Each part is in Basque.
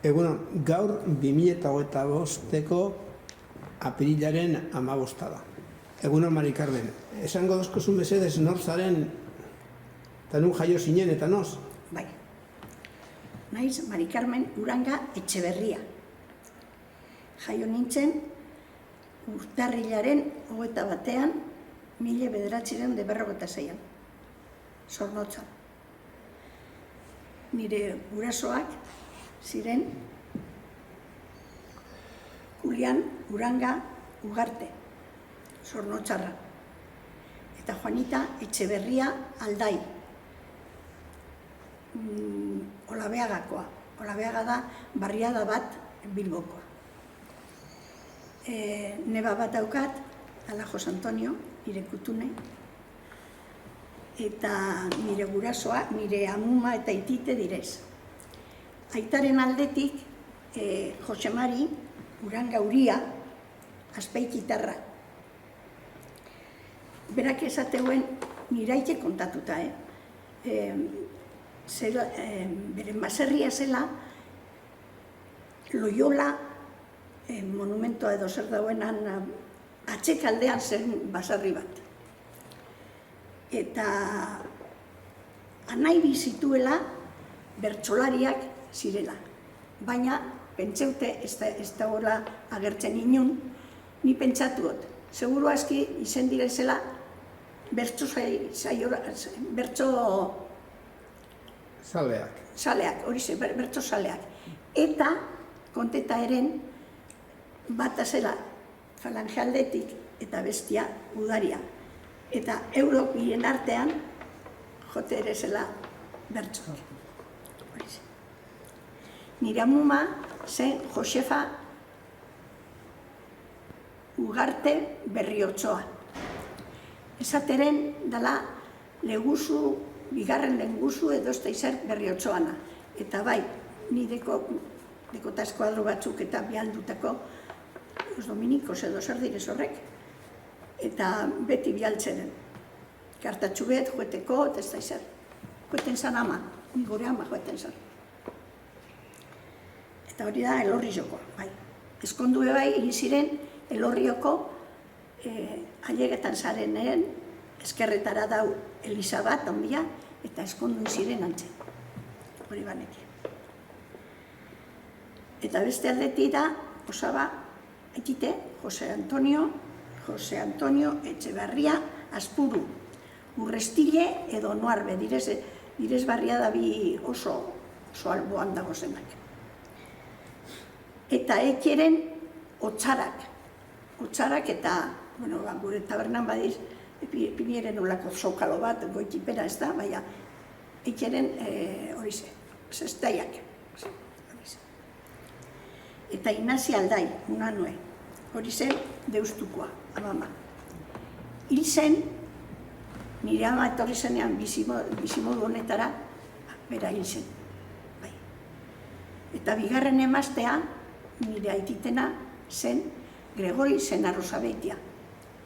Egunon, gaur 2025ko apirilaren 15 da. Egunon, Mari Carmen. Esango dozkozu mesedez nor zaren eta nun jaio zinen eta noz? Bai. Naiz Mari Carmen Uranga Etxeberria. Jaio nintzen urtarrilaren 21 1956an. Zornotzan. Nire gurasoak ziren Julian Uranga Ugarte, Zornotzarra, eta Juanita Etxeberria Aldai, Olabeagakoa. Olabeaga da barriada bat Bilbokoa. Neba bat daukat, ala Jose Antonio, nire kutune, eta nire gurasoa, nire amuma eta itite direz. Aitaren aldetik, Jose Mari Uranga Uria, Azpeikitarra. Berak esateuen nire aite kontatuta, beren baserria zela Loyola monumentoa edo zer dauenan atxekaldean zen baserri bat. Eta anai bizituela bertsolariak zirela. Baina, pentseute, ez da hola agertzen inun, ni pentsatuot. Seguru aski izen direzela bertso saleak, hori ze, bertso saleak. Eta, konteta eren, bata zela falange aldetik eta bestia udaria. Eta eurok biren artean, jote ere zela bertso. Nire amuma zen Josefa Ugarte Berriotxoa. Esateren dela leguzu, bigarren leguzu edo ez da izer Berriotxoana. Eta bai, ni dekotazko adro batzuk eta bialdutako los dominikos edo zer direz horrek. Eta beti bialtzenen. Kartatxu bet, joeteko, ez da izer. Joeten zan ama, ni gore ama joeten zan. Eta hori da Elorri joko, bai. Ezkondu bai, iriziren Elorrioko ailegetan zarenen eskerretara dau Elisa bat, ondia, eta eskondu ziren antzen. Hori banekin. Eta beste aldetik da, osaba, aitite, Jose Antonio Etxeberria Azpuru. Urrestile edo Noarbe, direz barria da bi oso alboan dago zenak. Eta ekieren otsarak eta, bueno, gure tabernan badiz, pinieren olako zokalo bat, goitipera ez da, baina ekieren hori ze, zestaiak. Eta Inazi Aldai, unanue, hori zen deustukoa, amama. Hil zen, nire ama etorri zenean bizimodu honetara, bera hil zen. Eta bigarren emaztea, nire aititena zen Gregori Zenarrozabeitia,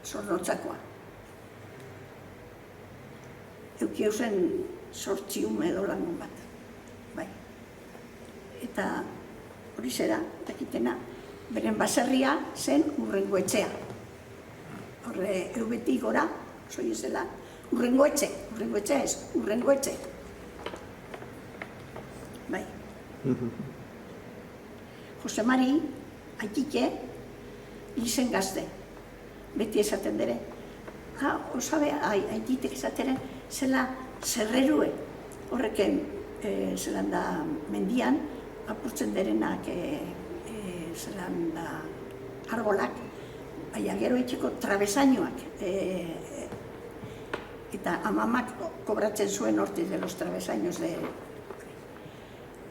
Zornotzakoa. Eukio zen 8 ume edo lagun bat. Bai. Eta hori zera, dakitena, beren baserria zen Urrengoetxea. Horre, eubetik gora, zoi ezela, Urrengoetxea ez, Urrengoetxe. Bai. Jose Mari, aitike, izen gazte, beti esaten dere. Osabe, aititek esateren, zela zerrerue, horreken zelan da mendian, apurtzen derenak zelan da argolak, baina gero etxeko trabesainoak, eta amamak kobratzen zuen hortiz de los trabesainoz de...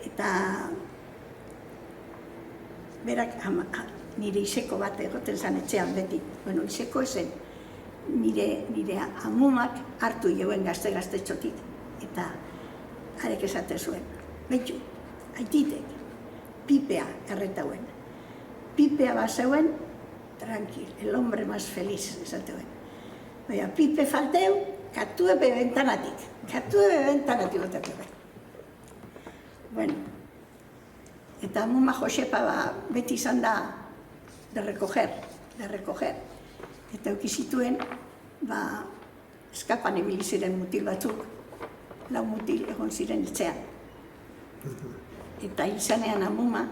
Eta berak nire iseko bat egoten zan etxean beti. Bueno, iseko esen nire amumak hartu joen gazte txotik. Eta arek esate zuen. Betxu, aititek, pipea erretauen. Pipea bazeuen, tranquil, el hombre más feliz, esateuen. Baina, pipe falteu, katue bebentanatik. Katue bebentanatik gotatzen. Bueno, Eta Amuma Josepa beti izan da de recoger. Eta eukizituen, eskapan ibili ziren mutil batzuk, 4 mutil egon ziren etxean. Eta izanean Amuma,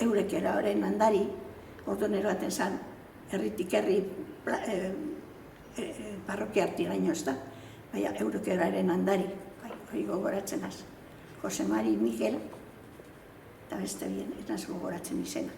eurek eraren handari, ordonero baten zan, herritik herri parrokia artiraino ez da, baina eurek eraren handari, hori gogoratzen az. Jose Mari Miguel, eta beste bien, ez gogoratzen izena.